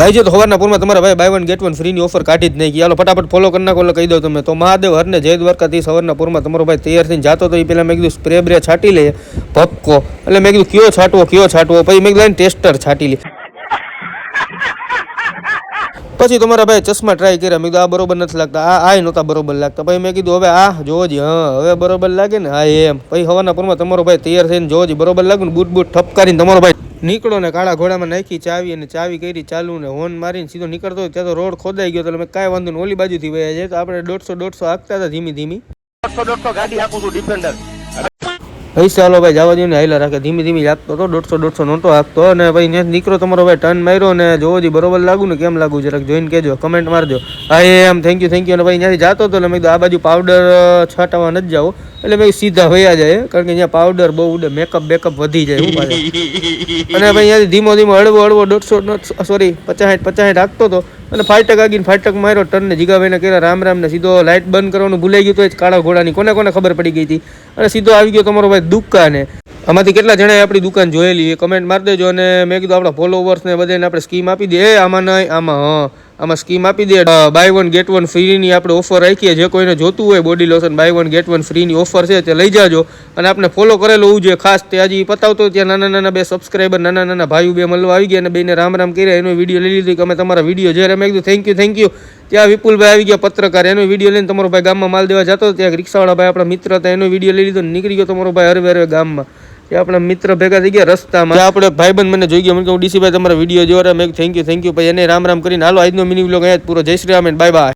આજે તો સવારના પૂરમાં તમારા ભાઈ બાય વન ગેટ વન ફ્રીની ઓફર કાઢી જ નહીં કે હાલો ફટાફટ ફોલો કરી નાખો એટલે કહી દો તમે. તો મહાદેવ હરને જય દ્વારકાથી સવારના પૂરમાં તમારો ભાઈ તૈયાર થઈને જાતો તો એ પહેલાં મેં કીધું સ્પ્રે બ્રે છાંટી લઈએ ભપકો. એટલે મેં કીધું કયો છાંટવો પછી મેં કીધું ટેસ્ટર છાંટી લે. પછી તમારા ભાઈ ચશ્મા ટ્રાય કર્યા. મેં કીધું આ બરોબર નથી લાગતા, આ નહોતા બરોબર લાગતા. પછી મેં કીધું હવે આ જોજી, હા હવે બરોબર લાગે ને, હા એમ. પછી સવારના પૂરમાં તમારો ભાઈ તૈયાર થઈને જોજી બરોબર લાગે ને, બૂટ ઠપકારીને તમારો ભાઈ નીકળો ને કાળા ઘોડામાં નાખી ચાવી અને ચાવી કરી ચાલુ ને હોર્ન મારીને સીધો નીકળતો હોય. ત્યાં તો રોડ ખોદાઈ ગયો. તો મેં કાંઈ વાંધો નહીં, ઓલી બાજુથી વયા જાય. તો આપણે 150 હાંકતા હતા ધીમી 150 ગાડી હાંકું છું ડિફેન્ડર. પૈસા હાલો ભાઈ જવા દો ને, હાઈલા રાખે ધીમી લાગતો હતો. 150 નહોતો હાંકતો. અને ભાઈ ત્યાં નીકળો તમારો ભાઈ ટર્ન માર્યો ને જોજી બરોબર લાગુ ને કેમ લાગુ જરાક જોઈને કહેજો, કમેન્ટ મારજો. હા એમ, થેન્ક યુ. અને ભાઈ ત્યાંથી જાતો હતો એટલે મેં કીધું આ બાજુ પાવડર છાંટવા નથી જાવ. એટલે મેં સીધા વયા જાય, કારણ કે અહીંયા પાવડર બહુ ઉડે, મેકઅપ વધી જાય હું પાછળ. અને ભાઈ અહીંયાથી ધીમો હળવો 50 હાંકતો હતો. અને ફાટક આગીને ફાટક માર્યો ટર્ન ને જીગાભાઈને કર્યા રામ ને સીધો લાઇટ બંધ કરવાનું ભૂલાઈ ગયું. તો એ કાળા ઘોડાની કોને ખબર પડી ગઈ હતી. અને સીધો આવી ગયો તમારો ભાઈ દુકાને. આમાંથી કેટલા જણાએ આપણી દુકાન જોયેલી એ કમેન્ટ મારી દેજો. અને મેં કીધું આપણા ફોલોવર્સ ને બધાને આપણે સ્કીમ આપી દઈએ. આમાં નહીં, આમાં સ્કીમ આપી દે. બાય વન ગેટ વન ફ્રીની આપણે ઓફર રાખીએ. જે કોઈને જોતું હોય body lotion buy one get one ફ્રીની ઓફર છે તે લઈ જાજો. અને આપણે ફોલો કરેલું હોવું જોઈએ ખાસ. તે હજી પતાવતો ત્યાં નાના 2 સબસ્ક્રાઈબર નાના ભાઈઓ 2 મળવા આવી ગયા અને બેને રામ કર્યા. એનો વિડીયો લઈ લીધો કે અમે તમારા વિડીયો જ્યારે મેં કીધું થેન્ક યુ. ત્યાં વિપુલભાઈ આવી ગયા પત્રકાર, એનો વિડીયો લઈને તમારો ભાઈ ગામમાં માલ દેવા જતો. ત્યાં રિક્ષાવાળા ભાઈ આપણા મિત્ર હતા, એનો વિડીયો લઈ લીધો. નીકળી ગયો તમારો ભાઈ હરવે ગામમાં. ત્યાં આપણા મિત્ર ભેગા થઈ ગયા રસ્તામાં. આપણે ભાઈબંધ મને જોઈ ગયો. મને કહું ડીસી ભાઈ તમારા વિડીયો જોવા. મેં થેન્ક યુ. પછી એને રામ કરીને હાલો આજનો મિની વ્લોગ અહીંયા જ પૂરો. જય Shri Ram and bye bye.